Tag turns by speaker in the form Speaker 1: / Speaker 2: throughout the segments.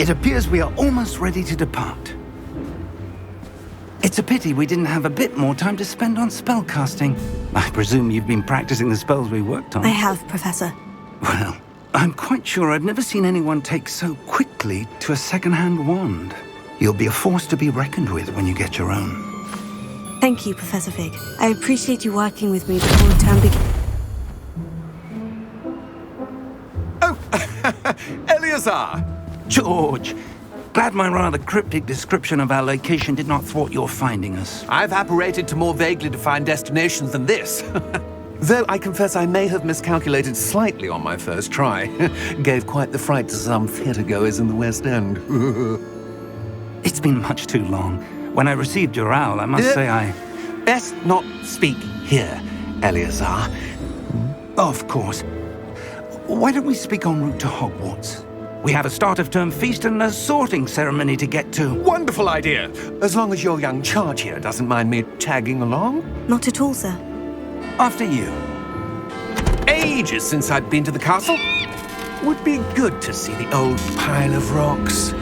Speaker 1: It appears we are almost ready to depart. It's a pity we didn't have a bit more time to spend on spellcasting. I presume you've been practicing the spells we worked on.
Speaker 2: I have, Professor.
Speaker 1: Well, I'm quite sure I've never seen anyone take so quickly to a second-hand wand. You'll be a force to be reckoned with when you get your own.
Speaker 2: Thank you, Professor Fig. I appreciate you working with me before the term begins.
Speaker 3: Oh, Eleazar!
Speaker 1: George! Glad my rather cryptic description of our location did not thwart your finding us.
Speaker 3: I've apparated to more vaguely defined destinations than this. Though I confess I may have miscalculated slightly on my first try. Gave quite the fright to some theatre-goers in the West End.
Speaker 1: It's been much too long. When I received your owl, I must say I...
Speaker 3: Best not speak here, Eleazar.
Speaker 1: Of course. Why don't we speak en route to Hogwarts? We have a start-of-term feast and a sorting ceremony to get to.
Speaker 3: Wonderful idea! As long as your young charge here doesn't mind me tagging along.
Speaker 2: Not at all, sir.
Speaker 1: After you.
Speaker 3: Ages since I've been to the castle. Would be good to see the old pile of rocks.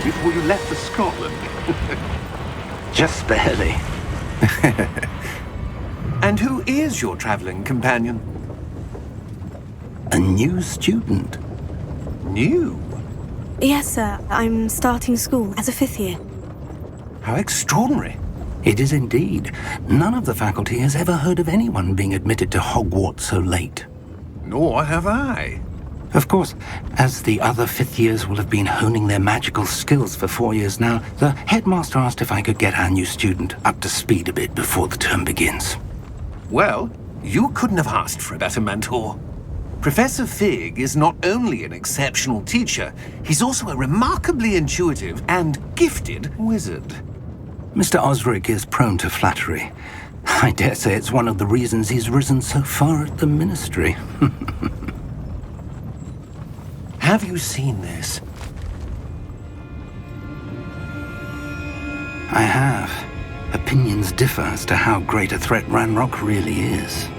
Speaker 4: Before you left for Scotland.
Speaker 1: Just barely.
Speaker 3: And who is your traveling companion?
Speaker 1: A new student.
Speaker 3: New?
Speaker 2: Yes, sir. I'm starting school as a 5th year.
Speaker 3: How extraordinary.
Speaker 1: It is indeed. None of the faculty has ever heard of anyone being admitted to Hogwarts so late.
Speaker 3: Nor have I.
Speaker 1: Of course, as the other 5th years will have been honing their magical skills for 4 years now, the headmaster asked if I could get our new student up to speed a bit before the term begins.
Speaker 3: Well, you couldn't have asked for a better mentor. Professor Fig is not only an exceptional teacher, he's also a remarkably intuitive and gifted wizard.
Speaker 1: Mr. Osric is prone to flattery. I dare say it's one of the reasons he's risen so far at the ministry.
Speaker 3: Have you seen this?
Speaker 1: I have. Opinions differ as to how great a threat Ranrock really is.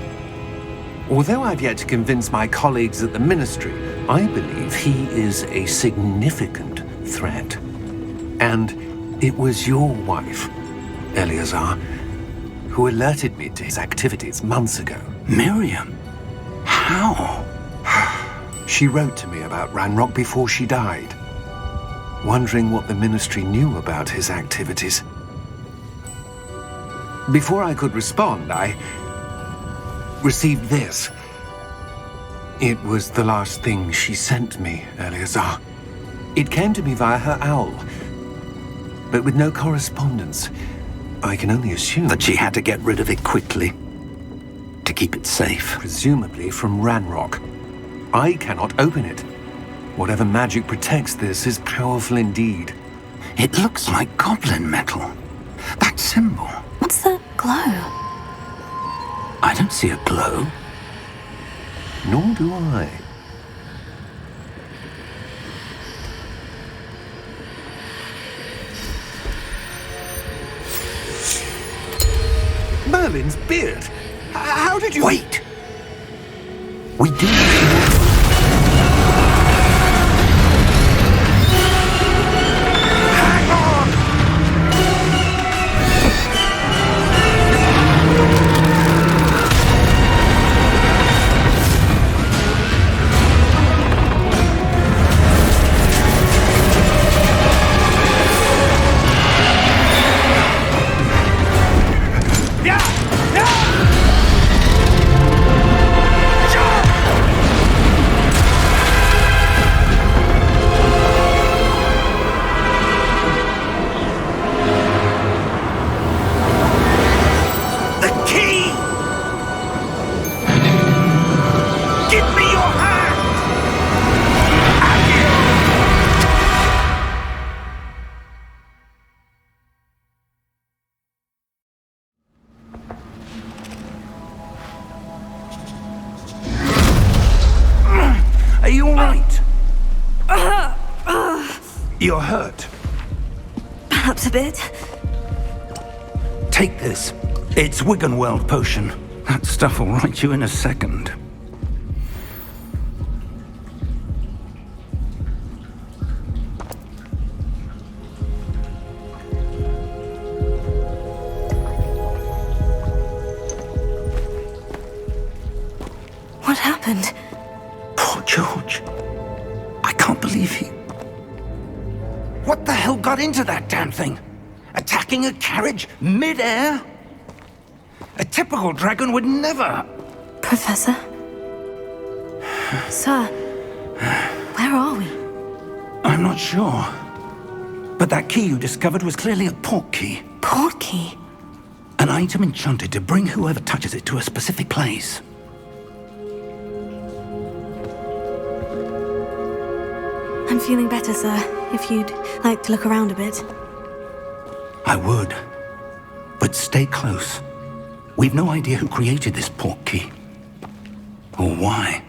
Speaker 3: Although I've yet to convince my colleagues at the ministry, I believe he is a significant threat. And it was your wife, Eleazar, who alerted me to his activities months ago.
Speaker 1: Miriam? How?
Speaker 3: She wrote to me about Ranrock before she died, wondering what the ministry knew about his activities. Before I could respond, I received this. It was the last thing she sent me, Eleazar. It came to me via her owl, but with no correspondence. I can only assume
Speaker 1: that she had to get rid of it quickly, to keep it safe.
Speaker 3: Presumably from Ranrock. I cannot open it. Whatever magic protects this is powerful indeed.
Speaker 1: It looks like goblin metal. That symbol.
Speaker 2: What's the glow?
Speaker 1: I don't see a glow.
Speaker 3: Nor do I. Merlin's beard. How did you...
Speaker 1: Wait! We do.
Speaker 3: Hang on!
Speaker 1: You're hurt.
Speaker 2: Perhaps a bit.
Speaker 1: Take this. It's Wiggenweld potion. That stuff will right you in a second.
Speaker 2: What happened?
Speaker 1: Poor George. I can't believe he... What the hell got into that damn thing? Attacking a carriage mid-air? A typical dragon would never...
Speaker 2: Professor? Sir, where are we?
Speaker 1: I'm not sure. But that key you discovered was clearly a port key.
Speaker 2: Port key?
Speaker 1: An item enchanted to bring whoever touches it to a specific place.
Speaker 2: I'm feeling better, sir. If you'd like to look around a bit.
Speaker 1: I would. But stay close. We've no idea who created this port key. Or why.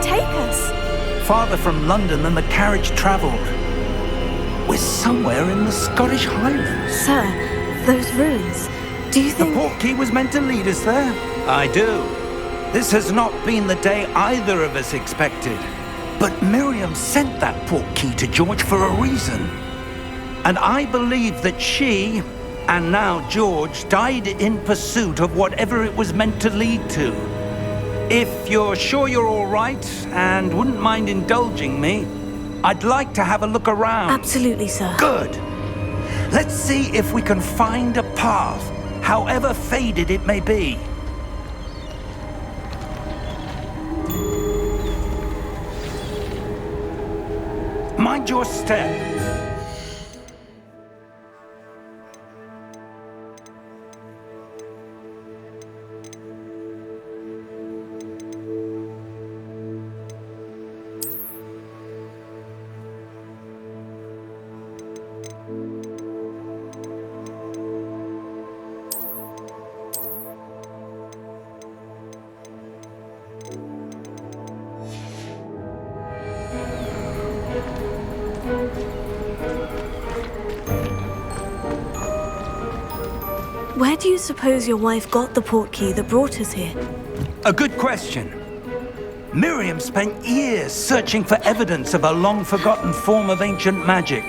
Speaker 2: Take us?
Speaker 1: Farther from London than the carriage travelled. We're somewhere in the Scottish Highlands.
Speaker 2: Sir, those ruins, do you think...
Speaker 1: The port key was meant to lead us there? I do. This has not been the day either of us expected. But Miriam sent that port key to George for a reason. And I believe that she, and now George, died in pursuit of whatever it was meant to lead to. If you're sure you're all right and wouldn't mind indulging me, I'd like to have a look around.
Speaker 2: Absolutely, sir.
Speaker 1: Good. Let's see if we can find a path, however faded it may be. Mind your step.
Speaker 2: Where do you suppose your wife got the port key that brought us here?
Speaker 1: A good question. Miriam spent years searching for evidence of a long-forgotten form of ancient magic.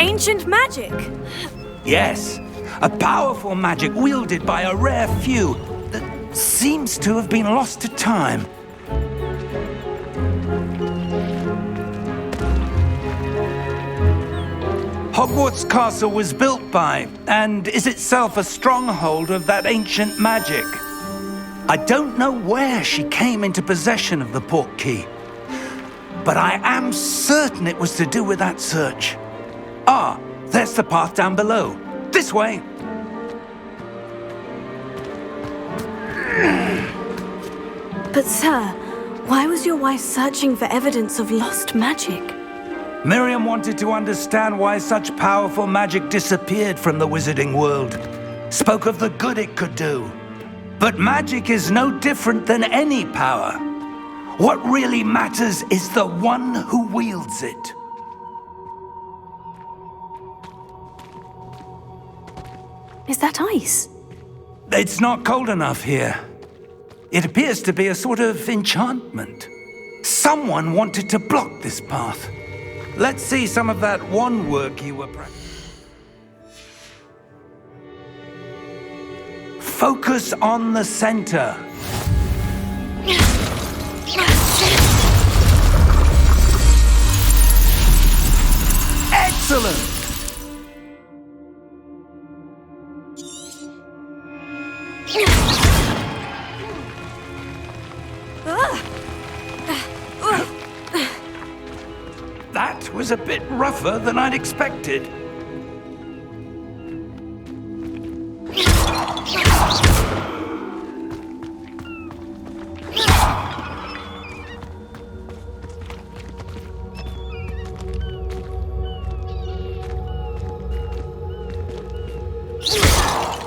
Speaker 2: Ancient magic?
Speaker 1: Yes, a powerful magic wielded by a rare few that seems to have been lost to time. Hogwarts Castle was built by, and is itself a stronghold of that ancient magic. I don't know where she came into possession of the port key, but I am certain it was to do with that search. Ah, there's the path down below. This way.
Speaker 2: But sir, why was your wife searching for evidence of lost magic?
Speaker 1: Miriam wanted to understand why such powerful magic disappeared from the wizarding world. Spoke of the good it could do. But magic is no different than any power. What really matters is the one who wields it.
Speaker 2: Is that ice?
Speaker 1: It's not cold enough here. It appears to be a sort of enchantment. Someone wanted to block this path. Let's see some of that wand work you were practicing. Focus on the center. Excellent! That was a bit rougher than I'd expected.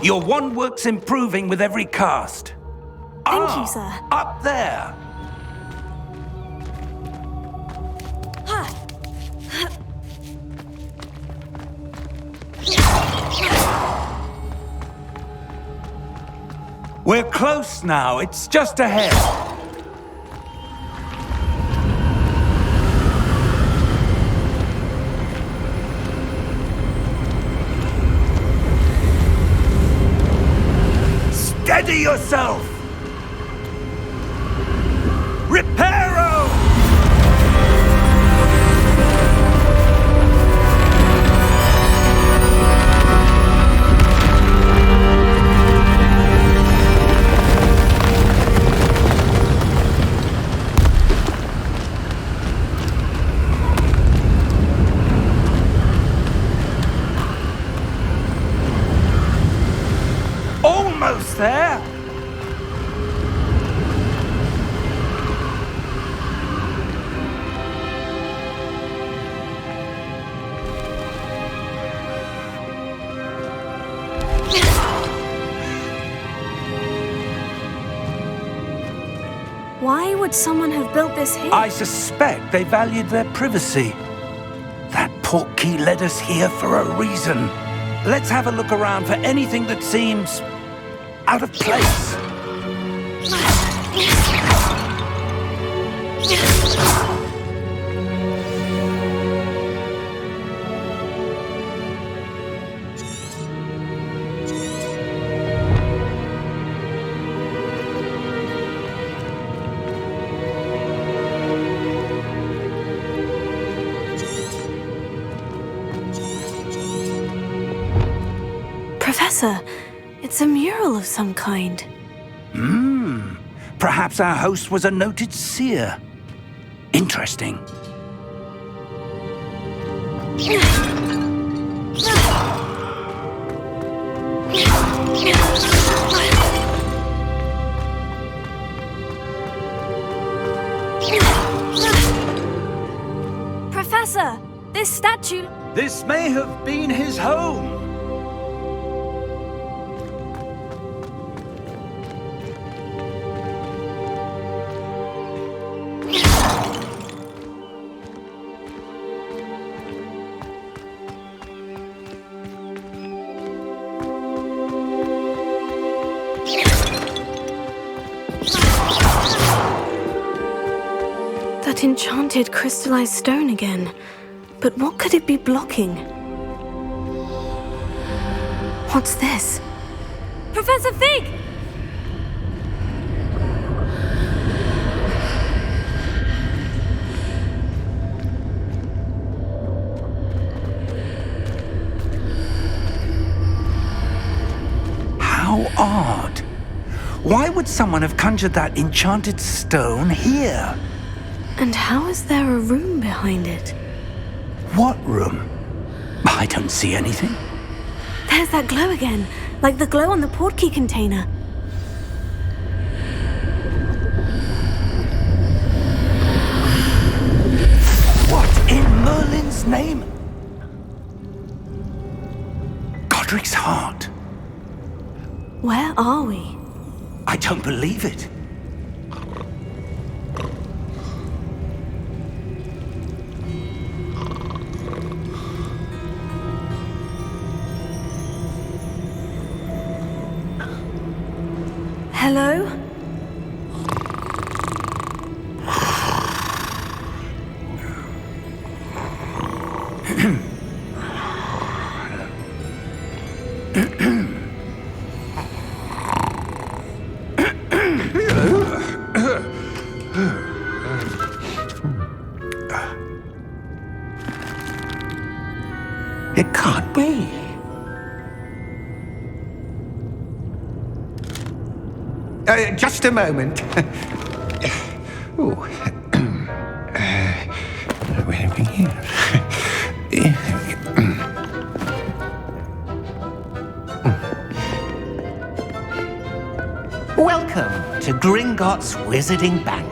Speaker 1: Your wand work's improving with every cast.
Speaker 2: Thank you, sir.
Speaker 1: Up there. We're close now. It's just ahead. Steady yourself! Reparo! Almost there!
Speaker 2: Why would someone have built this here?
Speaker 1: I suspect they valued their privacy. That portkey led us here for a reason. Let's have a look around for anything that seems out of place.
Speaker 2: Professor, it's a mural of some kind.
Speaker 1: Perhaps our host was a noted seer. Interesting.
Speaker 2: Professor, this statue...
Speaker 1: This may have been his home.
Speaker 2: That enchanted crystallized stone again. But what could it be blocking? What's this? Professor Fig!
Speaker 1: How odd. Why would someone have conjured that enchanted stone here?
Speaker 2: And how is there a room behind it?
Speaker 1: What room? I don't see anything.
Speaker 2: There's that glow again, like the glow on the portkey container.
Speaker 1: What in Merlin's name? Godric's heart.
Speaker 2: Where are we?
Speaker 1: I don't believe it.
Speaker 2: Hello?
Speaker 3: It can't be. Just a moment. Oh. Wait a minute here.
Speaker 4: Welcome to Gringotts Wizarding Bank.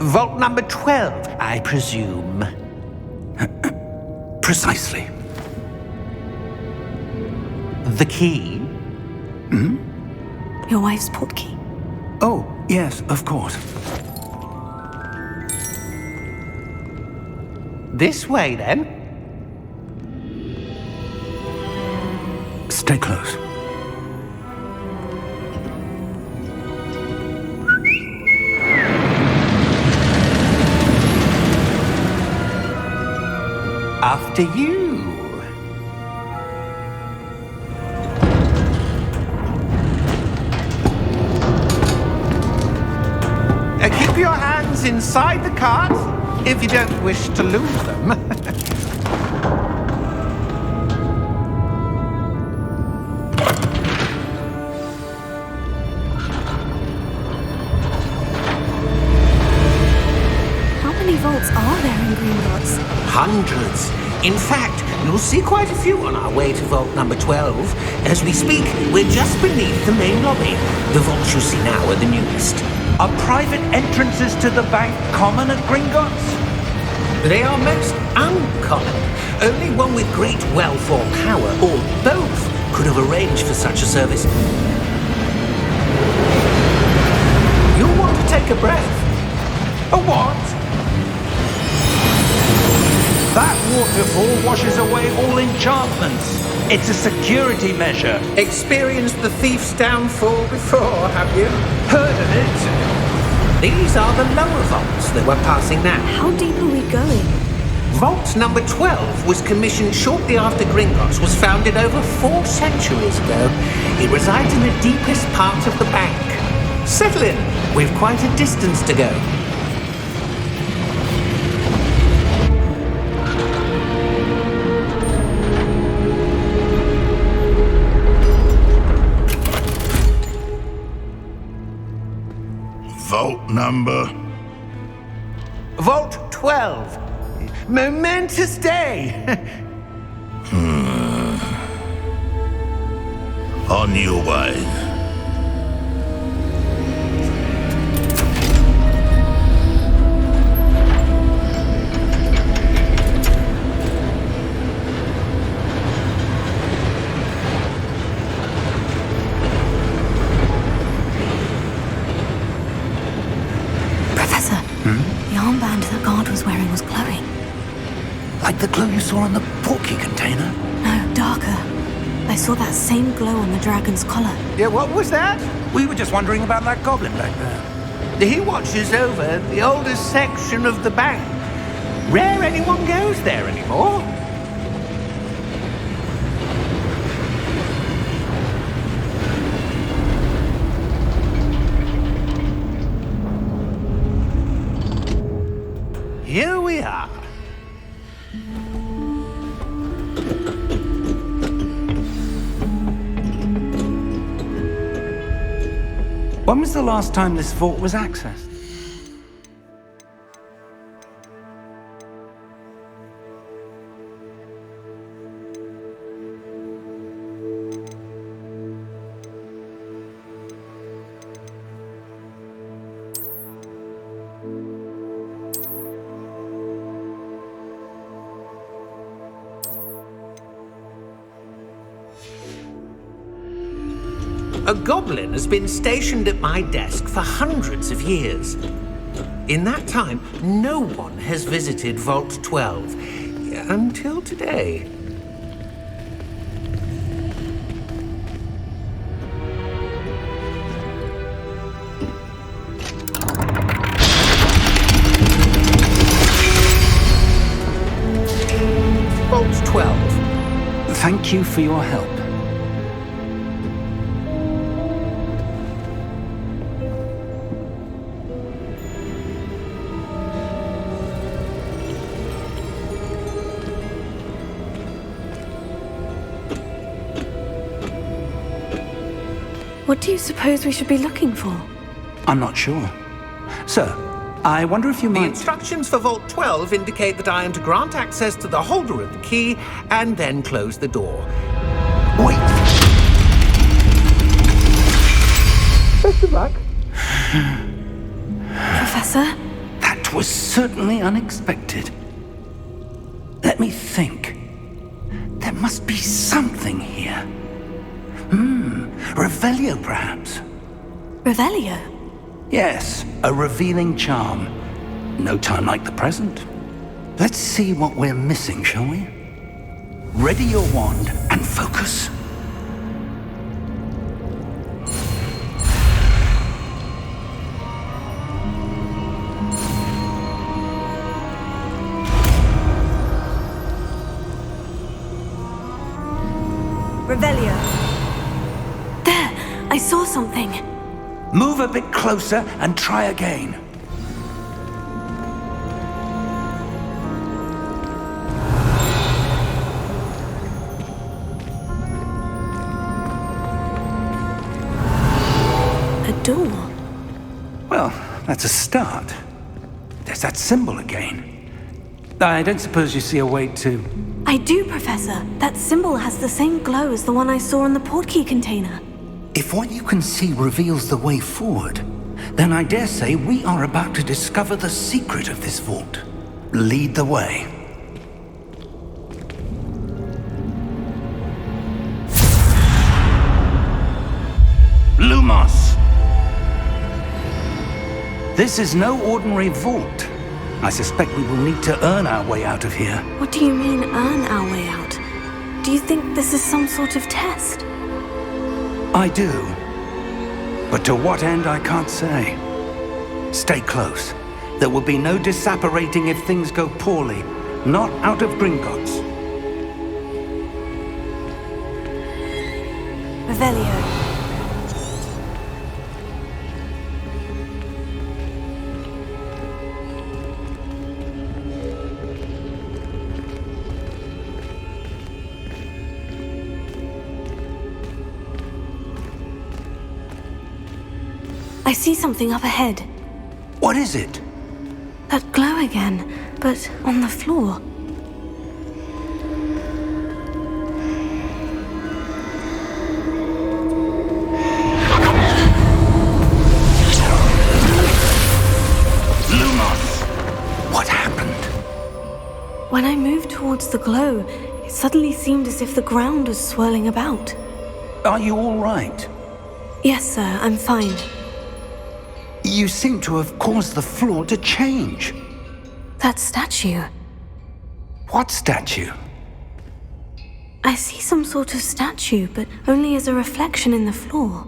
Speaker 4: Vault number 12, I presume.
Speaker 1: Precisely.
Speaker 4: The key?
Speaker 2: Your wife's portkey.
Speaker 1: Oh, yes, of course.
Speaker 4: This way, then.
Speaker 1: Stay close.
Speaker 4: After you. Keep your hands inside the cart if you don't wish to lose them.
Speaker 2: How many vaults are there in Gringotts?
Speaker 4: Hundreds. In fact, you'll see quite a few on our way to vault number 12. As we speak, we're just beneath the main lobby. The vaults you see now are the newest.
Speaker 1: Are private entrances to the bank common at Gringotts?
Speaker 4: They are most uncommon. Only one with great wealth or power, or both, could have arranged for such a service. You'll want to take a breath.
Speaker 1: A what? That waterfall washes away all enchantments. It's a security measure.
Speaker 4: Experienced the thief's downfall before, have you?
Speaker 1: Heard of it?
Speaker 4: These are the lower vaults that we're passing now.
Speaker 2: How deep are we going?
Speaker 4: Vault number 12 was commissioned shortly after Gringotts was founded over 4 centuries ago. It resides in the deepest part of the bank. Settle in. We've quite a distance to go.
Speaker 5: Vault number?
Speaker 4: Vault 12. Momentous day.
Speaker 5: On your way.
Speaker 2: Professor, the armband that guard was wearing was glowing.
Speaker 1: Like the glow you saw on the portkey container?
Speaker 2: No, darker. I saw that same glow on the dragon's collar.
Speaker 4: Yeah, what was that?
Speaker 1: We were just wondering about that goblin back there.
Speaker 4: He watches over the oldest section of the bank. Rare anyone goes there anymore. Here we are.
Speaker 1: When was the last time this vault was accessed?
Speaker 4: A goblin has been stationed at my desk for hundreds of years. In that time, no one has visited Vault 12 until today.
Speaker 1: Thank you for your help.
Speaker 2: What do you suppose we should be looking for?
Speaker 1: I'm not sure. Sir, I wonder if you
Speaker 4: The
Speaker 1: might...
Speaker 4: instructions for Vault 12 indicate that I am to grant access to the holder of the key and then close the door.
Speaker 1: Wait!
Speaker 4: Best of luck.
Speaker 2: Professor?
Speaker 1: That was certainly unexpected. Let me think. There must be something here. Revelio, perhaps?
Speaker 2: Revelio?
Speaker 1: Yes, a revealing charm. No time like the present. Let's see what we're missing, shall we? Ready your wand and focus.
Speaker 2: Revelio. There! I saw something.
Speaker 1: Move a bit closer and try again.
Speaker 2: A door.
Speaker 1: Well, that's a start. There's that symbol again. I don't suppose you see a way to...
Speaker 2: I do, Professor. That symbol has the same glow as the one I saw in the portkey container.
Speaker 1: If what you can see reveals the way forward, then I dare say we are about to discover the secret of this vault. Lead the way. Lumos! This is no ordinary vault. I suspect we will need to earn our way out of here.
Speaker 2: What do you mean, earn our way out? Do you think this is some sort of test?
Speaker 1: I do. But to what end, I can't say. Stay close. There will be no disapparating if things go poorly. Not out of Gringotts.
Speaker 2: Revelio. I see something up ahead.
Speaker 1: What is it?
Speaker 2: That glow again, but on the floor.
Speaker 1: Lumos! What happened?
Speaker 2: When I moved towards the glow, it suddenly seemed as if the ground was swirling about.
Speaker 1: Are you all right?
Speaker 2: Yes, sir, I'm fine.
Speaker 1: You seem to have caused the floor to change.
Speaker 2: That statue.
Speaker 1: What statue?
Speaker 2: I see some sort of statue, but only as a reflection in the floor.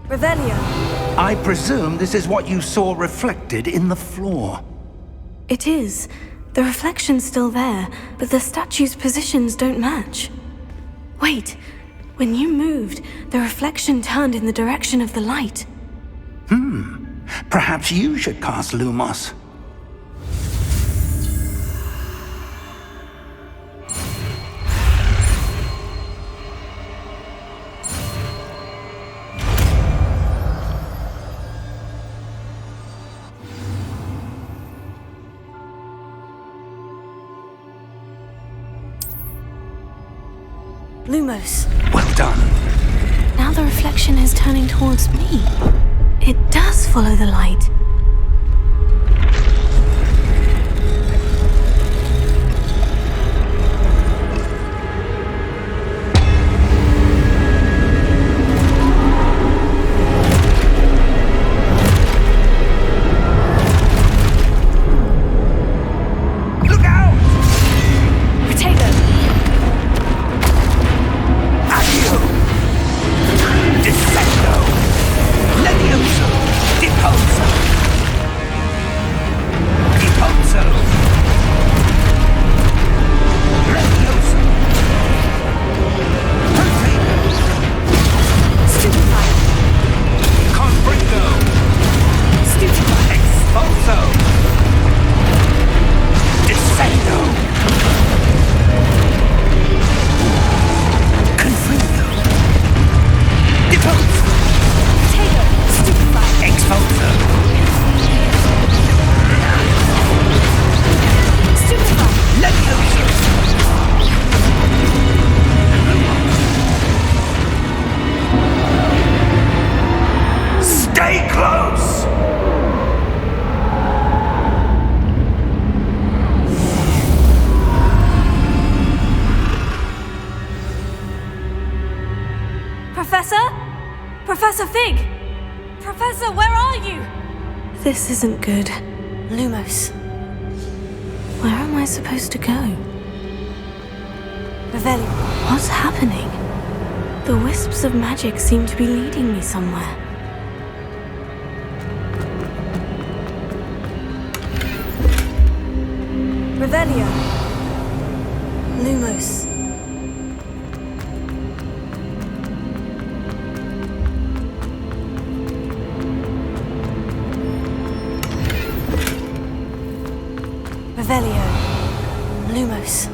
Speaker 2: Revelio.
Speaker 1: I presume this is what you saw reflected in the floor.
Speaker 2: It is. The reflection's still there, but the statue's positions don't match. Wait. When you moved, the reflection turned in the direction of the light.
Speaker 1: Perhaps you should cast Lumos.
Speaker 2: Lumos.
Speaker 1: Well done.
Speaker 2: Now the reflection is turning towards me. It does follow the light.
Speaker 1: Look out!
Speaker 2: Potato!
Speaker 1: Accio! Descendo! Levioso! Deposo! Expulso! Leviosa! Potato!
Speaker 2: Stupefy!
Speaker 1: Confringo!
Speaker 2: Stupefy!
Speaker 1: Expulso! Descendo! Confringo! Depose!
Speaker 2: Potato! Stupefy!
Speaker 1: Expulso!
Speaker 2: Stupefy!
Speaker 1: Leviosa! Stay close!
Speaker 2: Professor? Professor Fig! Professor, where are you? This isn't good. Lumos. Where am I supposed to go? Revelio. What's happening? The wisps of magic seem to be leading me somewhere. Revelio. Lumos. Revelio. Lumos.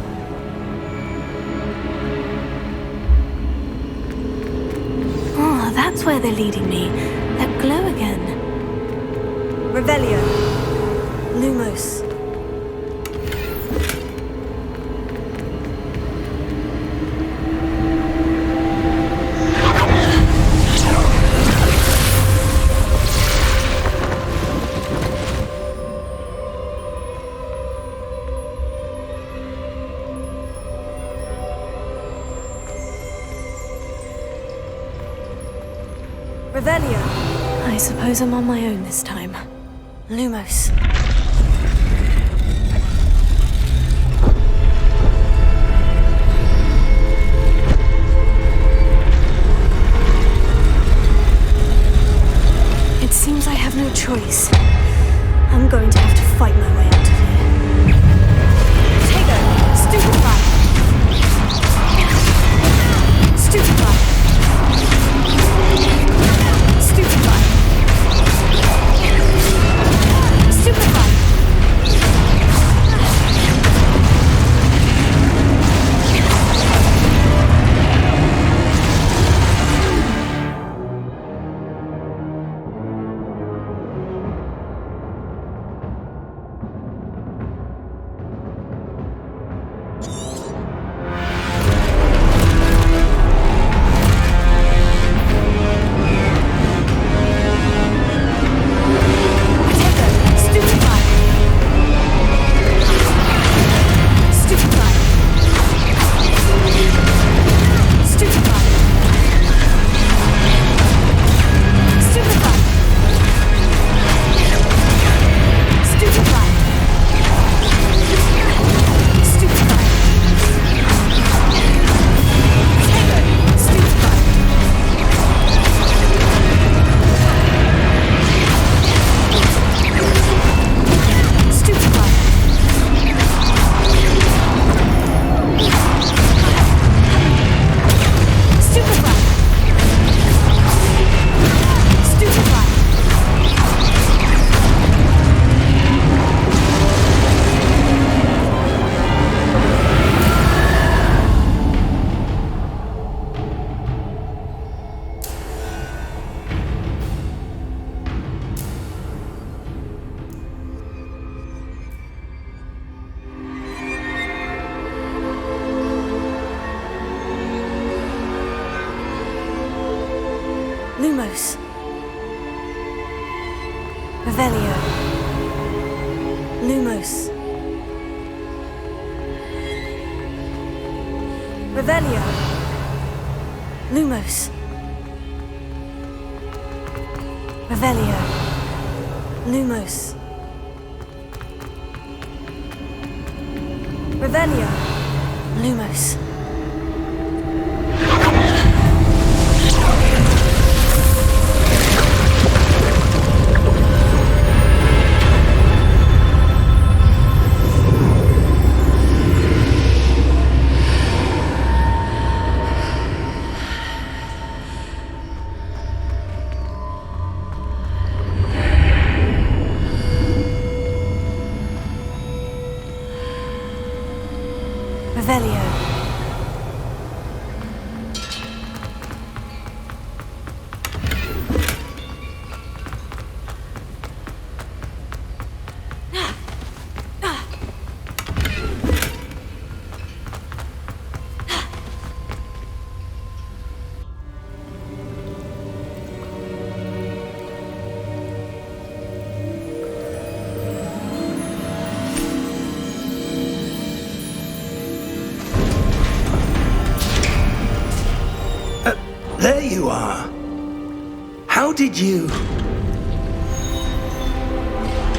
Speaker 2: Oh, that's where they're leading me. That glow again. Revelio. Lumos. Revelio. I suppose I'm on my own this time. Lumos. It seems I have no choice. I'm going to have to fight my way out of here. Tego! Stupefy! Stupefy! Stupefy! Stupefy! Lumos. Revelio. Lumos. Revelio. Lumos. Revelio. Lumos. Revelio. Lumos. Revelio.
Speaker 1: There you are. How did you...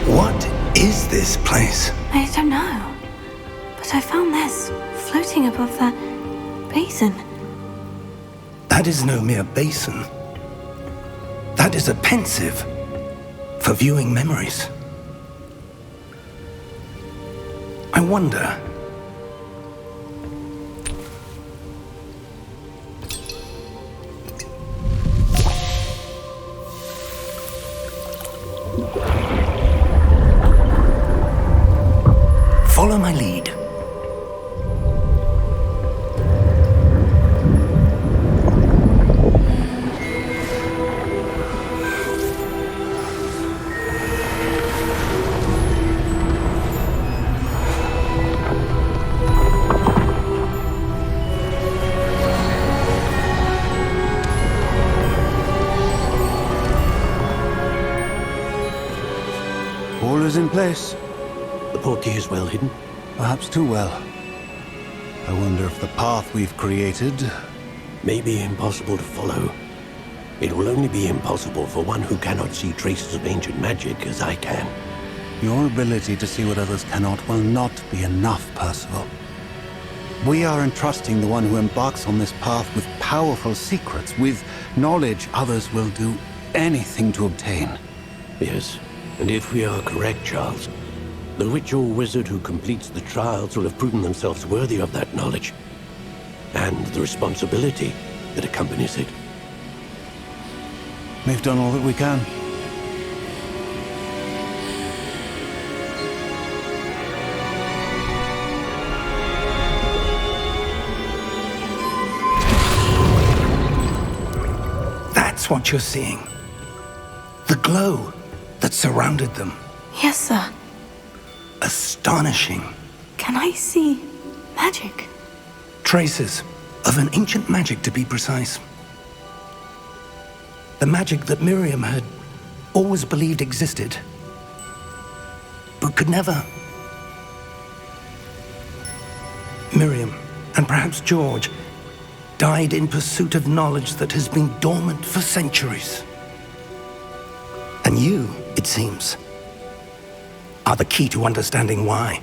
Speaker 1: What is this place?
Speaker 2: I don't know. But I found this floating above that basin.
Speaker 1: That is no mere basin. That is a pensive for viewing memories. I wonder... Follow my lead.
Speaker 6: All is in place.
Speaker 7: The portkey is well hidden.
Speaker 6: Perhaps too well. I wonder if the path we've created...
Speaker 7: May be impossible to follow. It will only be impossible for one who cannot see traces of ancient magic as I can.
Speaker 6: Your ability to see what others cannot will not be enough, Percival. We are entrusting the one who embarks on this path with powerful secrets, with knowledge others will do anything to obtain.
Speaker 7: Yes, and if we are correct, Charles, the witch or wizard who completes the trials will have proven themselves worthy of that knowledge, and the responsibility that accompanies it.
Speaker 6: We've done all that we can.
Speaker 1: That's what you're seeing. The glow that surrounded them.
Speaker 2: Yes, sir.
Speaker 1: Astonishing.
Speaker 2: Can I see magic?
Speaker 1: Traces of an ancient magic, to be precise. The magic that Miriam had always believed existed, but could never. Miriam, and perhaps George, died in pursuit of knowledge that has been dormant for centuries. And you, it seems, are the key to understanding why.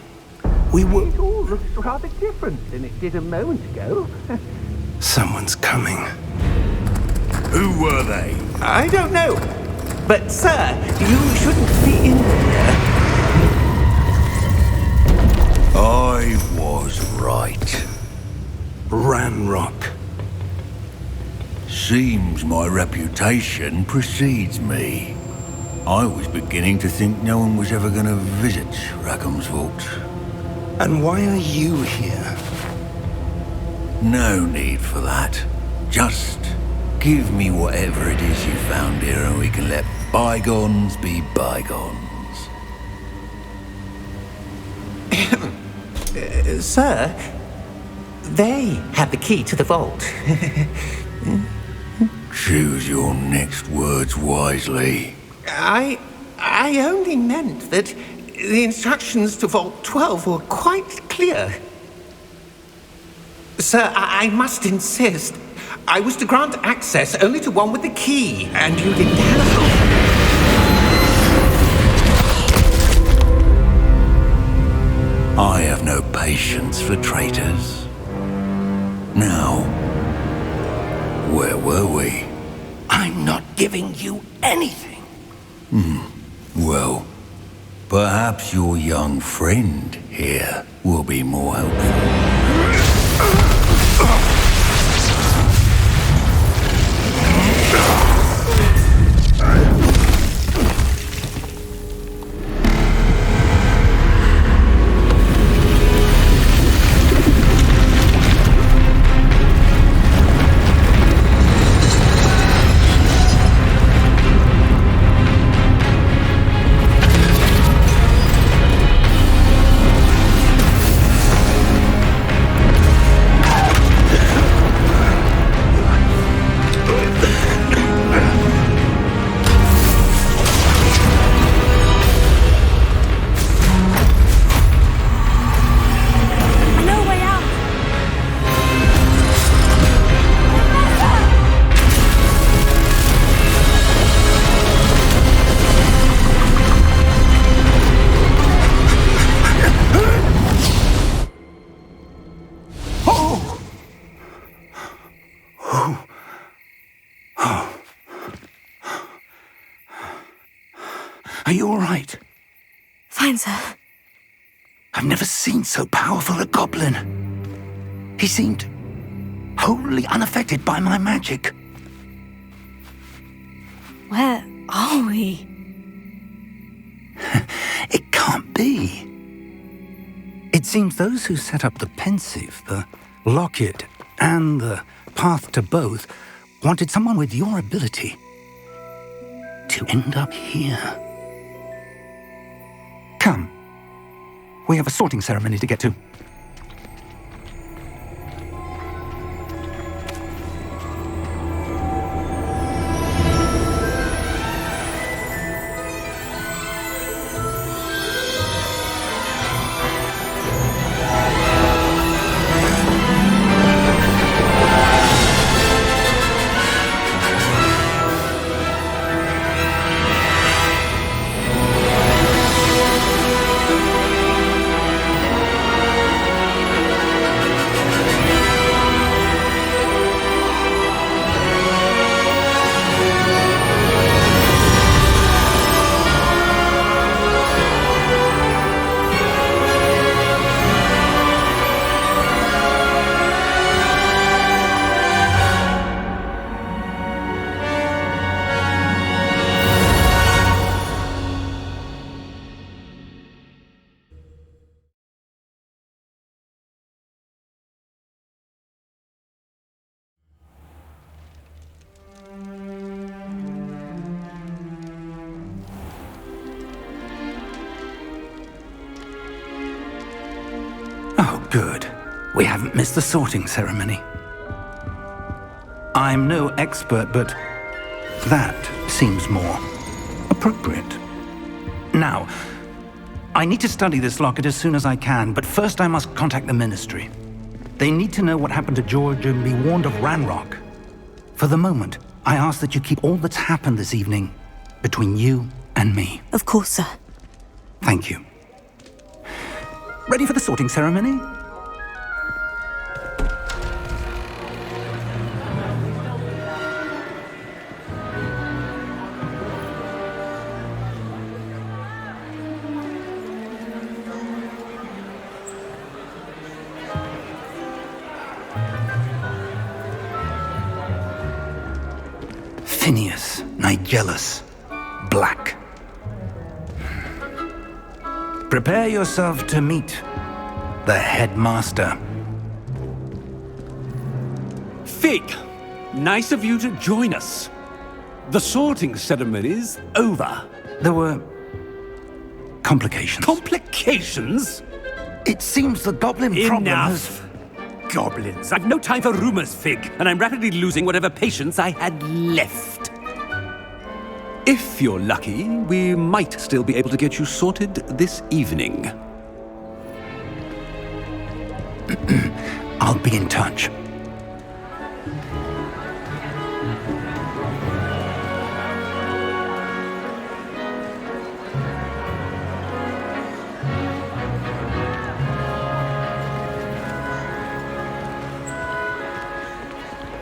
Speaker 1: We were...
Speaker 4: It all looks rather different than it did a moment ago.
Speaker 1: Someone's coming.
Speaker 5: Who were they?
Speaker 4: I don't know. But, sir, you shouldn't be in here.
Speaker 5: I was right.
Speaker 1: Ranrock.
Speaker 5: Seems my reputation precedes me. I was beginning to think no one was ever going to visit Rackham's Vault.
Speaker 1: And why are you here?
Speaker 5: No need for that. Just give me whatever it is you found here and we can let bygones be bygones.
Speaker 4: Sir, they have the key to the vault.
Speaker 5: Choose your next words wisely.
Speaker 4: I only meant that the instructions to Vault 12 were quite clear. Sir, I must insist. I was to grant access only to one with the key, and you didn't have
Speaker 5: I have no patience for traitors. Now, where were we?
Speaker 1: I'm not giving you anything.
Speaker 5: Well, perhaps your young friend here will be more helpful.
Speaker 1: Are you all right?
Speaker 2: Fine, sir.
Speaker 1: I've never seen so powerful a goblin. He seemed wholly unaffected by my magic.
Speaker 2: Where are we?
Speaker 1: It can't be. It seems those who set up the pensive, the locket, and the path to both wanted someone with your ability to end up here. Come. We have a sorting ceremony to get to. Oh, good. We haven't missed the sorting ceremony. I'm no expert, but that seems more appropriate. Now, I need to study this locket as soon as I can, but first I must contact the Ministry. They need to know what happened to George and be warned of Ranrock. For the moment, I ask that you keep all that's happened this evening between you and me.
Speaker 2: Of course, sir.
Speaker 1: Thank you. Ready for the sorting ceremony? Phineas, Nigellus, Black. Prepare yourself to meet the headmaster.
Speaker 8: Fig, nice of you to join us. The sorting ceremony's over.
Speaker 1: There were complications.
Speaker 8: Complications?
Speaker 1: It seems the goblin problem has...
Speaker 8: Enough! Goblins. I've no time for rumors, Fig, and I'm rapidly losing whatever patience I had left. If you're lucky, we might still be able to get you sorted this evening.
Speaker 1: I'll be in touch.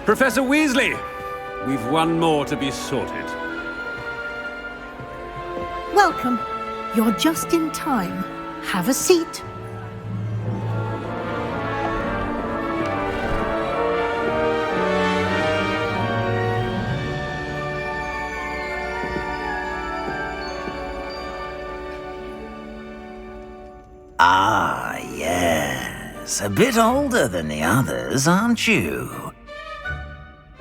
Speaker 8: Professor Weasley, we've one more to be sorted.
Speaker 9: Welcome. You're just in time. Have a seat.
Speaker 10: Ah, yes. A bit older than the others, aren't you?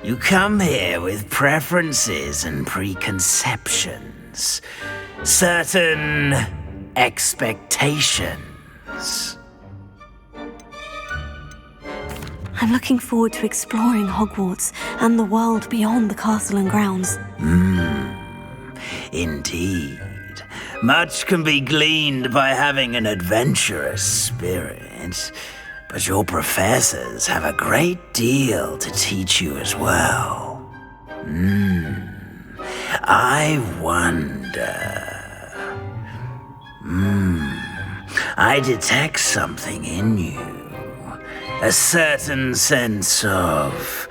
Speaker 10: You come here with preferences and preconceptions. Certain expectations.
Speaker 2: I'm looking forward to exploring Hogwarts and the world beyond the castle and grounds.
Speaker 10: Indeed. Much can be gleaned by having an adventurous spirit, but your professors have a great deal to teach you as well. I wonder... I detect something in you. A certain sense of...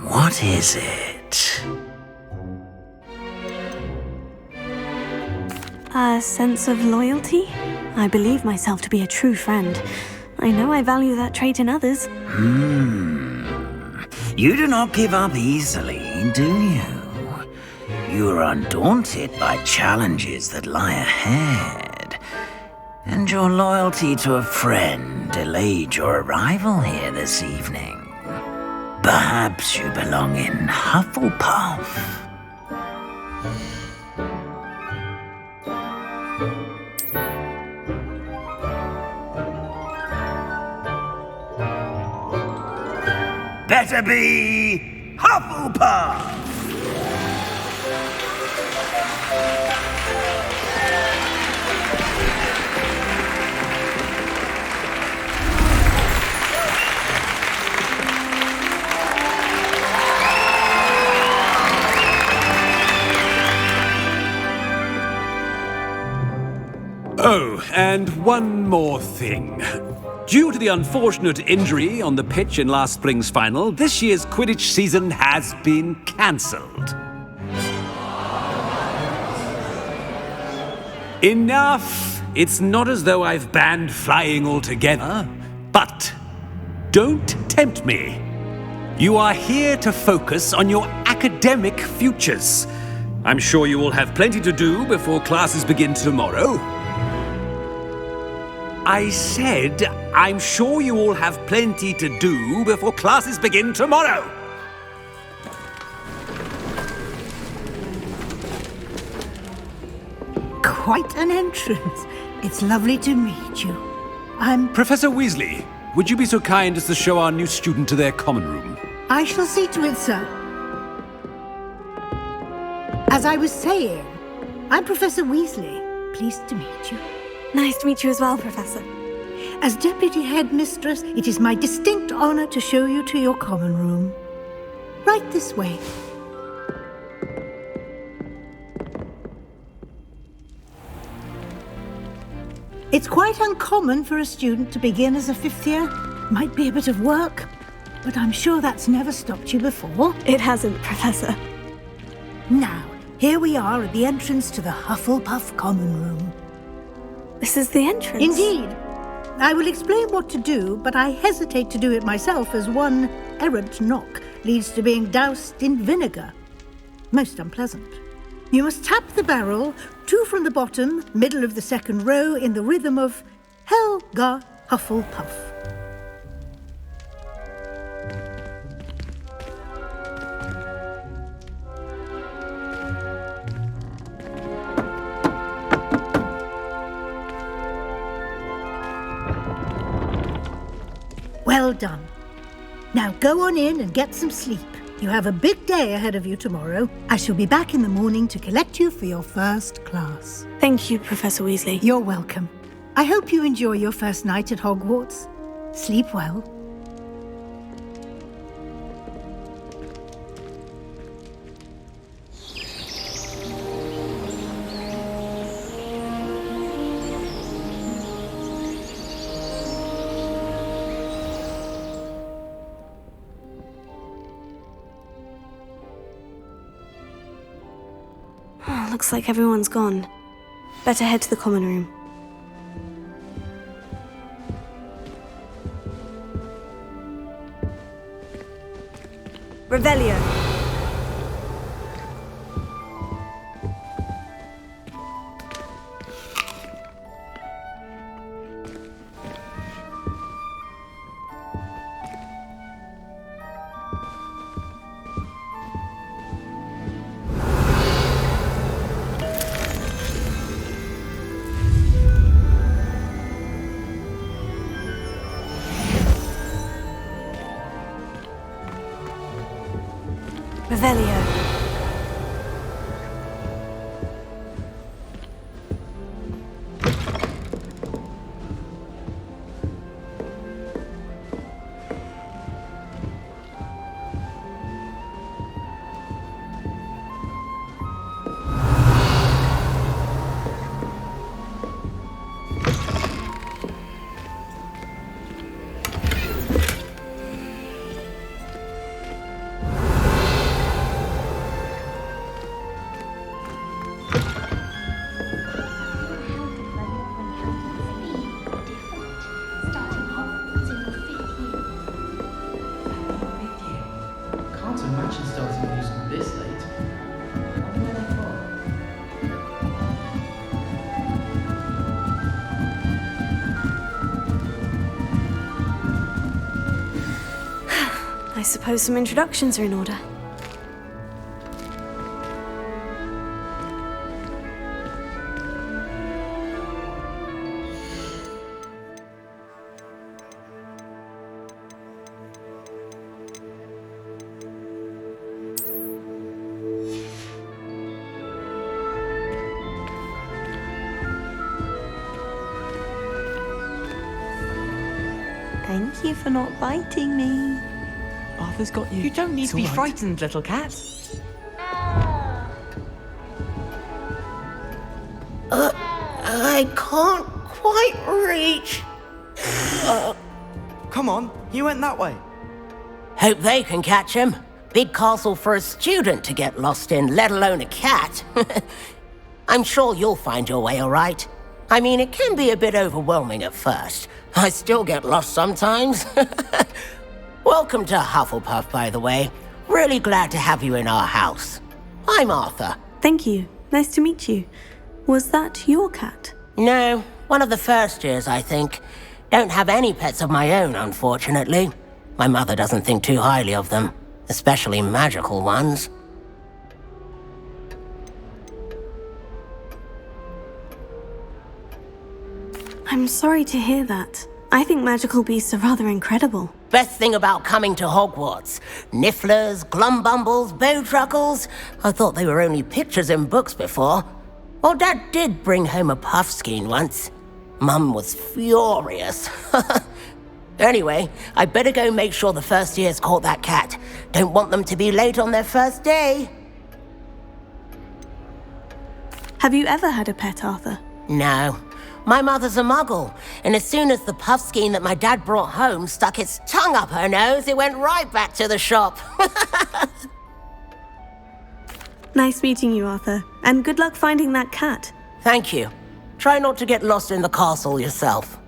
Speaker 10: what is it?
Speaker 2: A sense of loyalty? I believe myself to be a true friend. I know I value that trait in others.
Speaker 10: You do not give up easily, do you? You are undaunted by challenges that lie ahead. And your loyalty to a friend delayed your arrival here this evening. Perhaps you belong in Hufflepuff. Better be Hufflepuff!
Speaker 8: Oh, and one more thing. Due to the unfortunate injury on the pitch in last spring's final, this year's Quidditch season has been cancelled. Enough! It's not as though I've banned flying altogether, but don't tempt me. You are here to focus on your academic futures. I'm sure you will have plenty to do before classes begin tomorrow. I said, I'm sure you all have plenty to do before classes begin tomorrow.
Speaker 9: Quite an entrance. It's lovely to meet you. I'm...
Speaker 8: Professor Weasley, would you be so kind as to show our new student to their common room?
Speaker 9: I shall see to it, sir. As I was saying, I'm Professor Weasley. Pleased to meet you.
Speaker 2: Nice to meet you as well, Professor.
Speaker 9: As Deputy Headmistress, it is my distinct honor to show you to your common room. Right this way. It's quite uncommon for a student to begin as a fifth year. Might be a bit of work, but I'm sure that's never stopped you before.
Speaker 2: It hasn't, Professor.
Speaker 9: Now, here we are at the entrance to the Hufflepuff common room.
Speaker 2: This is the entrance?
Speaker 9: Indeed. I will explain what to do, but I hesitate to do it myself as one errant knock leads to being doused in vinegar. Most unpleasant. You must tap the barrel, 2 from the bottom, middle of the second row, in the rhythm of Helga Hufflepuff. Well done. Now go on in and get some sleep. You have a big day ahead of you tomorrow. I shall be back in the morning to collect you for your first class.
Speaker 2: Thank you, Professor Weasley.
Speaker 9: You're welcome. I hope you enjoy your first night at Hogwarts. Sleep well.
Speaker 2: Looks like everyone's gone. Better head to the common room. Revelio. Revelio. I suppose some introductions are in order.
Speaker 11: Thank you for not biting me.
Speaker 12: Arthur's got you.
Speaker 11: You don't need
Speaker 12: It's
Speaker 11: to be
Speaker 12: all right.
Speaker 11: frightened, little cat.
Speaker 4: I can't quite reach.
Speaker 12: Come on, he went that way.
Speaker 13: Hope they can catch him. Big castle for a student to get lost in, let alone a cat. I'm sure you'll find your way all right. I mean, it can be a bit overwhelming at first. I still get lost sometimes. Welcome to Hufflepuff, by the way. Really glad to have you in our house. I'm Arthur.
Speaker 2: Thank you. Nice to meet you. Was that your cat?
Speaker 13: No, one of the first years, I think. Don't have any pets of my own, unfortunately. My mother doesn't think too highly of them, especially magical ones.
Speaker 2: I'm sorry to hear that. I think magical beasts are rather incredible.
Speaker 13: Best thing about coming to Hogwarts. Nifflers, glumbumbles, bowtruckles. I thought they were only pictures in books before. Well, Dad did bring home a puffskein once. Mum was furious. Anyway, I better go make sure the first years caught that cat. Don't want them to be late on their first day.
Speaker 2: Have you ever had a pet, Arthur?
Speaker 13: No. My mother's a muggle, and as soon as the puffskein that my dad brought home stuck its tongue up her nose, it went right back to the shop.
Speaker 2: Nice meeting you, Arthur, and good luck finding that cat.
Speaker 13: Thank you. Try not to get lost in the castle yourself.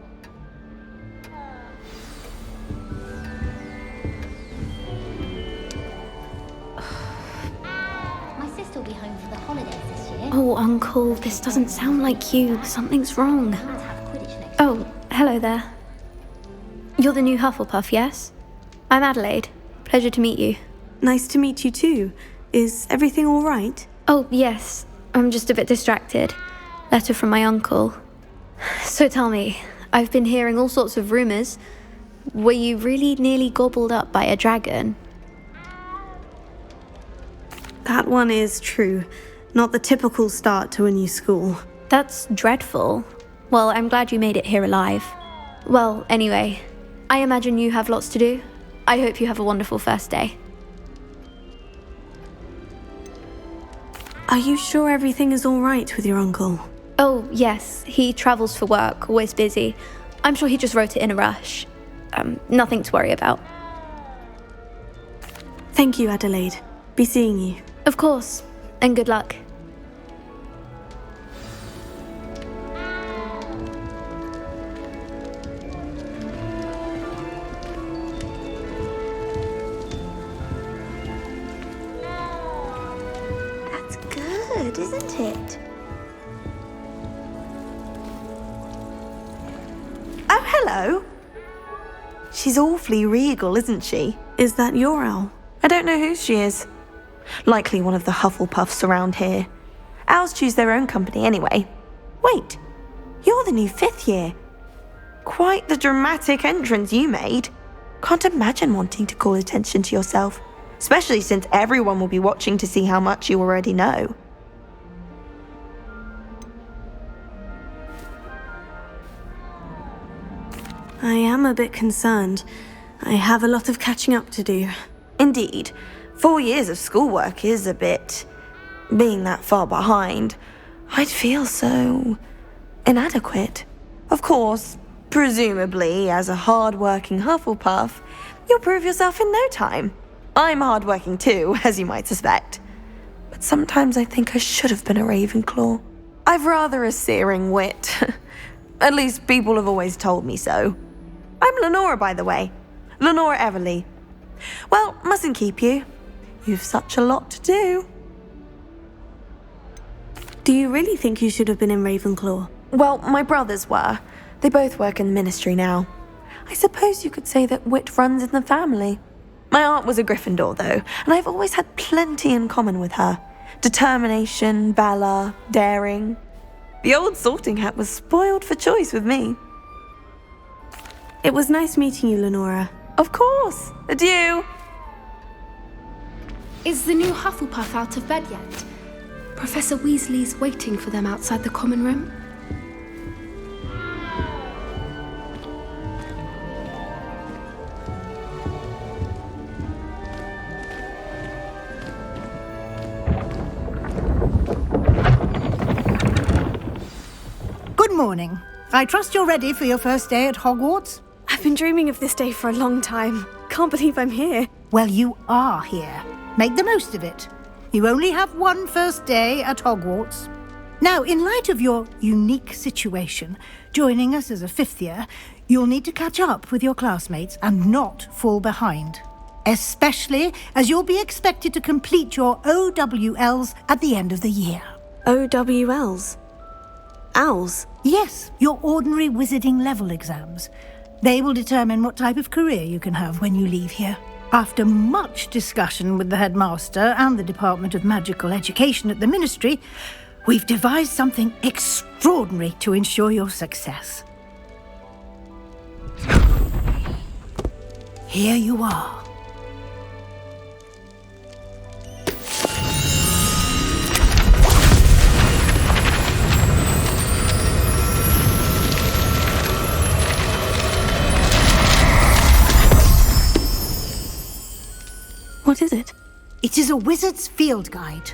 Speaker 14: My sister will be home for the holidays this year.
Speaker 2: Oh, Uncle, this doesn't sound like you. Something's wrong. Oh, hello there. You're the new Hufflepuff, yes? I'm Adelaide. Pleasure to meet you. Nice to meet you too. Is everything all right? Oh, yes. I'm just a bit distracted. Letter from my uncle. So tell me, I've been hearing all sorts of rumors. Were you really nearly gobbled up by a dragon? That one is true. Not the typical start to a new school. That's dreadful. Well, I'm glad you made it here alive. Well, anyway, I imagine you have lots to do. I hope you have a wonderful first day. Are you sure everything is all right with your uncle? Oh, yes. He travels for work, always busy. I'm sure he just wrote it in a rush. Nothing to worry about. Thank you, Adelaide. Be seeing you. Of course. And good luck.
Speaker 11: That's good, isn't it? Oh, hello. She's awfully regal, isn't she?
Speaker 2: Is that your owl?
Speaker 11: I don't know who she is. Likely one of the Hufflepuffs around here. Owls choose their own company anyway. Wait, you're the new 5th year. Quite the dramatic entrance you made. Can't imagine wanting to call attention to yourself, especially since everyone will be watching to see how much you already know.
Speaker 2: I am a bit concerned. I have a lot of catching up to do.
Speaker 11: Indeed, 4 years of schoolwork is a bit... being that far behind, I'd feel so... inadequate. Of course, presumably, as a hard-working Hufflepuff, you'll prove yourself in no time. I'm hard-working too, as you might suspect. But sometimes I think I should have been a Ravenclaw. I've rather a searing wit. At least people have always told me so. I'm Lenora, by the way. Lenora Everly. Well, mustn't keep you. You've such a lot to do.
Speaker 2: Do you really think you should have been in Ravenclaw?
Speaker 11: Well, my brothers were. They both work in the ministry now. I suppose you could say that wit runs in the family. My aunt was a Gryffindor, though, and I've always had plenty in common with her. Determination, valor, daring. The old sorting hat was spoiled for choice with me.
Speaker 2: It was nice meeting you, Lenora.
Speaker 11: Of course. Adieu.
Speaker 15: Is the new Hufflepuff out of bed yet? Professor Weasley's waiting for them outside the common room.
Speaker 9: Good morning. I trust you're ready for your first day at Hogwarts?
Speaker 2: I've been dreaming of this day for a long time. Can't believe I'm here.
Speaker 9: Well, you are here. Make the most of it. You only have one first day at Hogwarts. Now, in light of your unique situation, joining us as a fifth year, you'll need to catch up with your classmates and not fall behind. Especially as you'll be expected to complete your OWLs at the end of the year.
Speaker 2: OWLs? Owls?
Speaker 9: Yes, your ordinary wizarding level exams. They will determine what type of career you can have when you leave here. After much discussion with the headmaster and the Department of Magical Education at the Ministry, we've devised something extraordinary to ensure your success. Here you are.
Speaker 2: What is it?
Speaker 9: It is a wizard's field guide.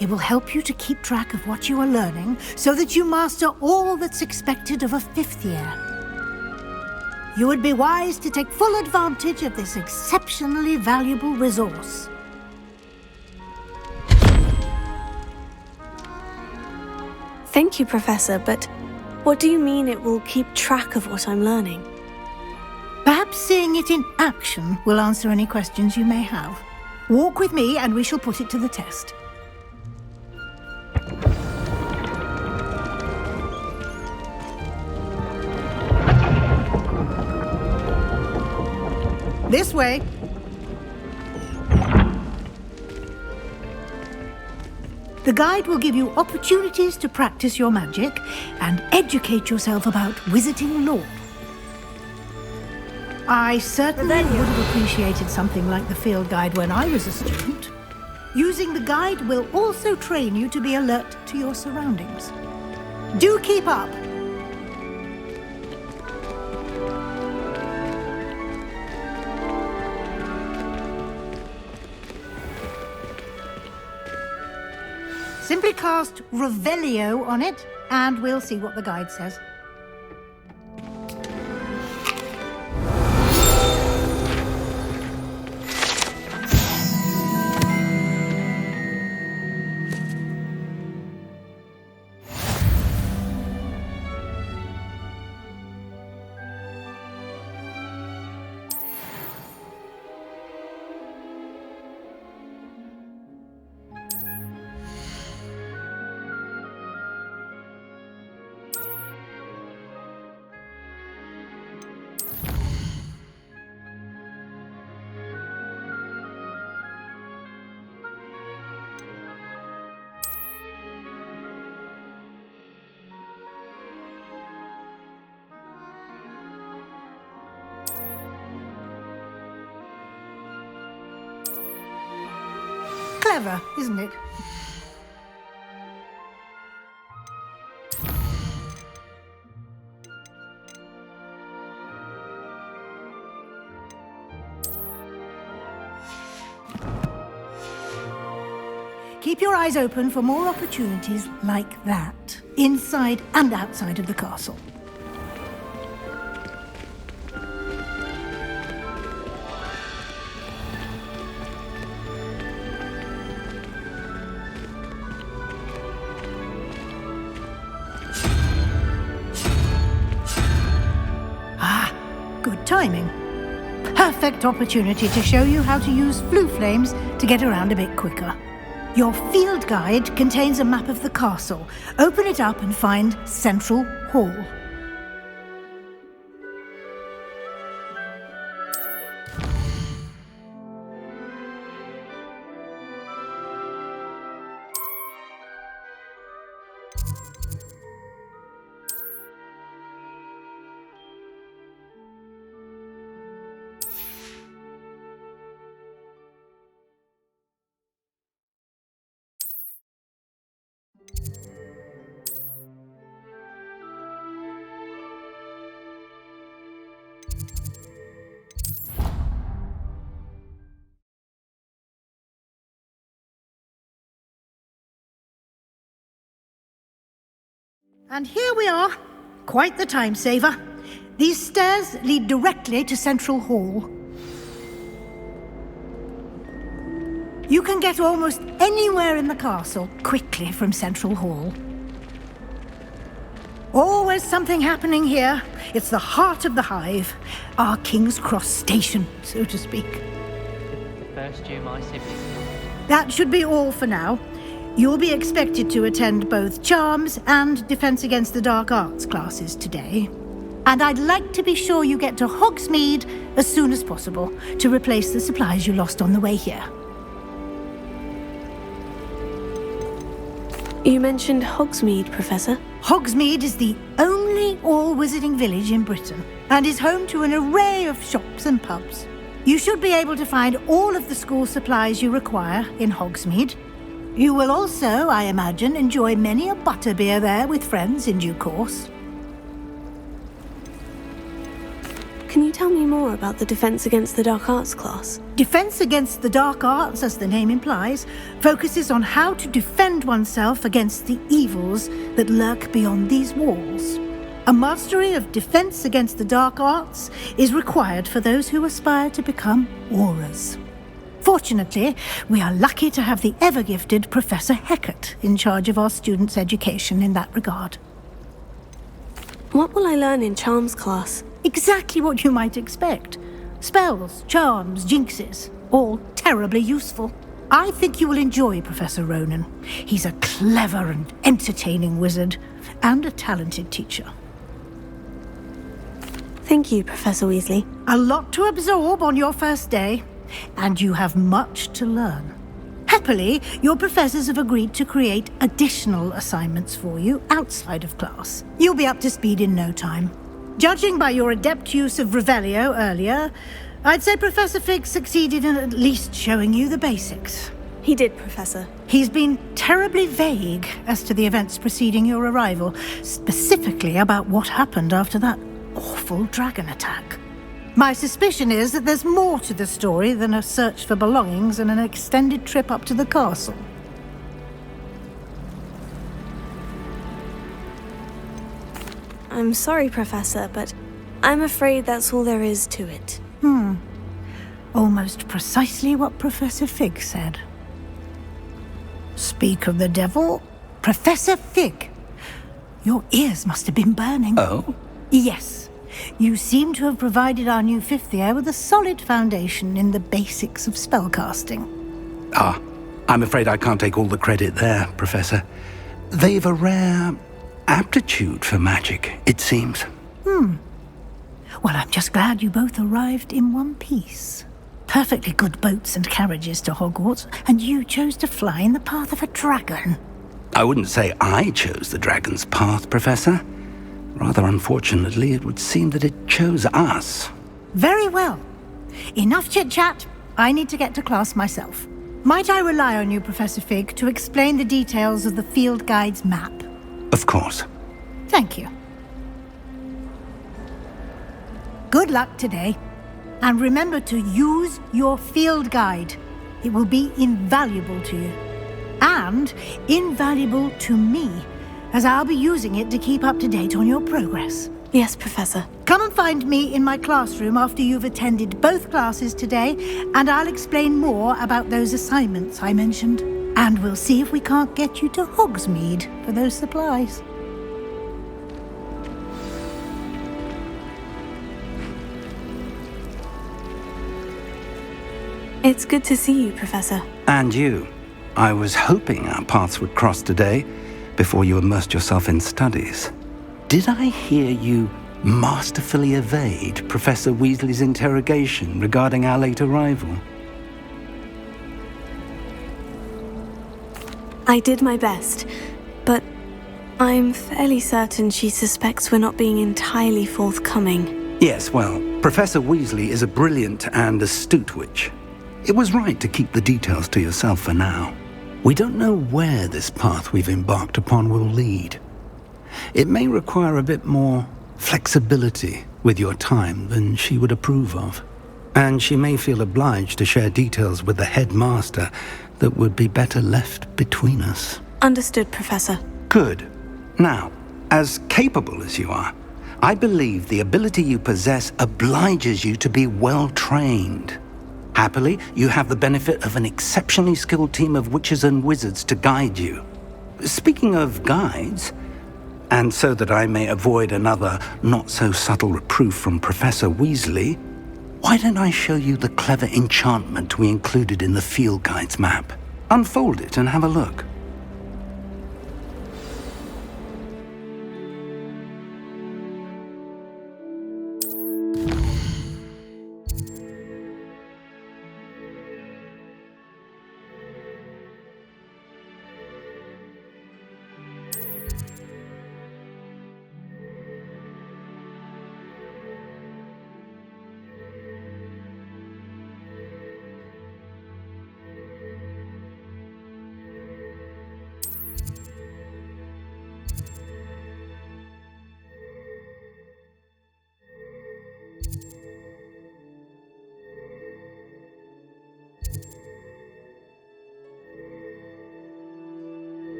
Speaker 9: It will help you to keep track of what you are learning so that you master all that's expected of a fifth year. You would be wise to take full advantage of this exceptionally valuable resource.
Speaker 2: Thank you, Professor, but what do you mean it will keep track of what I'm learning?
Speaker 9: Perhaps seeing it in action will answer any questions you may have. Walk with me and we shall put it to the test. This way. The guide will give you opportunities to practice your magic and educate yourself about wizarding lore. I certainly would have appreciated something like the field guide when I was a student. Using the guide will also train you to be alert to your surroundings. Do keep up! Simply cast Revelio on it, and we'll see what the guide says. Clever, isn't it? Keep your eyes open for more opportunities like that, inside and outside of the castle. Good timing. Perfect opportunity to show you how to use flue flames to get around a bit quicker. Your field guide contains a map of the castle. Open it up and find Central Hall. And here we are. Quite the time saver. These stairs lead directly to Central Hall. You can get almost anywhere in the castle quickly from Central Hall. Always something happening here. It's the heart of the hive. Our King's Cross station, so to speak.
Speaker 16: The first year my siblings.
Speaker 9: That should be all for now. You'll be expected to attend both Charms and Defense Against the Dark Arts classes today. And I'd like to be sure you get to Hogsmeade as soon as possible to replace the supplies you lost on the way here.
Speaker 2: You mentioned Hogsmeade, Professor.
Speaker 9: Hogsmeade is the only all-wizarding village in Britain and is home to an array of shops and pubs. You should be able to find all of the school supplies you require in Hogsmeade. You will also, I imagine, enjoy many a butterbeer there with friends in due course.
Speaker 2: Can you tell me more about the Defense Against the Dark Arts class?
Speaker 9: Defense Against the Dark Arts, as the name implies, focuses on how to defend oneself against the evils that lurk beyond these walls. A mastery of Defense Against the Dark Arts is required for those who aspire to become Aurors. Fortunately, we are lucky to have the ever-gifted Professor Hecat in charge of our students' education in that regard.
Speaker 2: What will I learn in Charms class?
Speaker 9: Exactly what you might expect. Spells, charms, jinxes, all terribly useful. I think you will enjoy Professor Ronan. He's a clever and entertaining wizard, and a talented teacher.
Speaker 2: Thank you, Professor Weasley.
Speaker 9: A lot to absorb on your first day, and you have much to learn. Happily, your professors have agreed to create additional assignments for you outside of class. You'll be up to speed in no time. Judging by your adept use of Revelio earlier, I'd say Professor Fig succeeded in at least showing you the basics.
Speaker 2: He did, Professor.
Speaker 9: He's been terribly vague as to the events preceding your arrival, specifically about what happened after that awful dragon attack. My suspicion is that there's more to the story than a search for belongings and an extended trip up to the castle.
Speaker 2: I'm sorry, Professor, but I'm afraid that's all there is to it.
Speaker 9: Almost precisely what Professor Fig said. Speak of the devil, Professor Fig. Your ears must have been burning.
Speaker 1: Oh?
Speaker 9: Yes. You seem to have provided our new fifth year with a solid foundation in the basics of spellcasting.
Speaker 1: I'm afraid I can't take all the credit there, Professor. They've a rare aptitude for magic, it seems.
Speaker 9: Well, I'm just glad you both arrived in one piece. Perfectly good boats and carriages to Hogwarts, and you chose to fly in the path of a dragon.
Speaker 1: I wouldn't say I chose the dragon's path, Professor. Rather unfortunately, it would seem that it chose us.
Speaker 9: Very well. Enough chit-chat. I need to get to class myself. Might I rely on you, Professor Fig, to explain the details of the field guide's map?
Speaker 1: Of course.
Speaker 9: Thank you. Good luck today. And remember to use your field guide. It will be invaluable to you. And invaluable to me, as I'll be using it to keep up to date on your progress.
Speaker 2: Yes, Professor.
Speaker 9: Come and find me in my classroom after you've attended both classes today, and I'll explain more about those assignments I mentioned. And we'll see if we can't get you to Hogsmeade for those supplies.
Speaker 2: It's good to see you, Professor.
Speaker 1: And you. I was hoping our paths would cross today, before you immersed yourself in studies. Did I hear you masterfully evade Professor Weasley's interrogation regarding our late arrival?
Speaker 2: I did my best, but I'm fairly certain she suspects we're not being entirely forthcoming.
Speaker 1: Yes, well, Professor Weasley is a brilliant and astute witch. It was right to keep the details to yourself for now. We don't know where this path we've embarked upon will lead. It may require a bit more flexibility with your time than she would approve of. And she may feel obliged to share details with the headmaster that would be better left between us.
Speaker 2: Understood, Professor.
Speaker 1: Good. Now, As capable as you are, I believe the ability you possess obliges you to be well-trained. Happily, you have the benefit of an exceptionally skilled team of witches and wizards to guide you. Speaking of guides, and so that I may avoid another not-so-subtle reproof from Professor Weasley, why don't I show you the clever enchantment we included in the field guide's map? Unfold it and have a look.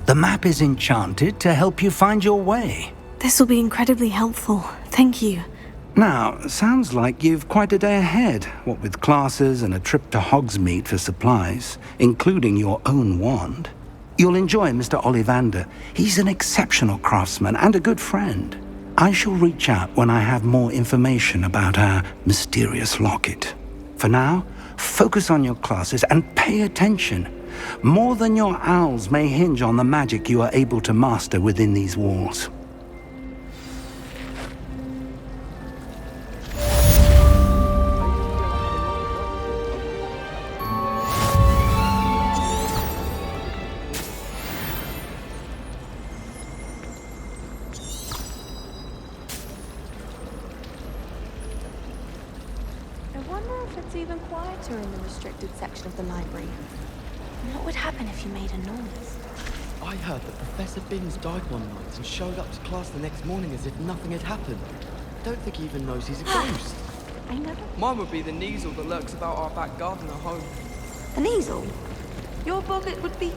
Speaker 1: The map is enchanted to help you find your way.
Speaker 2: This will be incredibly helpful. Thank you.
Speaker 1: Now, sounds like you've quite a day ahead, what with classes and a trip to Hogsmeade for supplies, including your own wand. You'll enjoy Mr. Ollivander. He's an exceptional craftsman and a good friend. I shall reach out when I have more information about our mysterious locket. For now, focus on your classes and pay attention. More than your owls may hinge on the magic you are able to master within these walls.
Speaker 17: I wonder if it's even quieter in the restricted section of the library. What would happen if you made a noise?
Speaker 12: I heard that Professor Binns died one night and showed up to class the next morning as if nothing had happened. I don't think he even knows he's a ghost.
Speaker 17: I never...
Speaker 18: Mine would be the Kneasel that lurks about our back garden at home.
Speaker 17: A Kneasel? Your boggart would be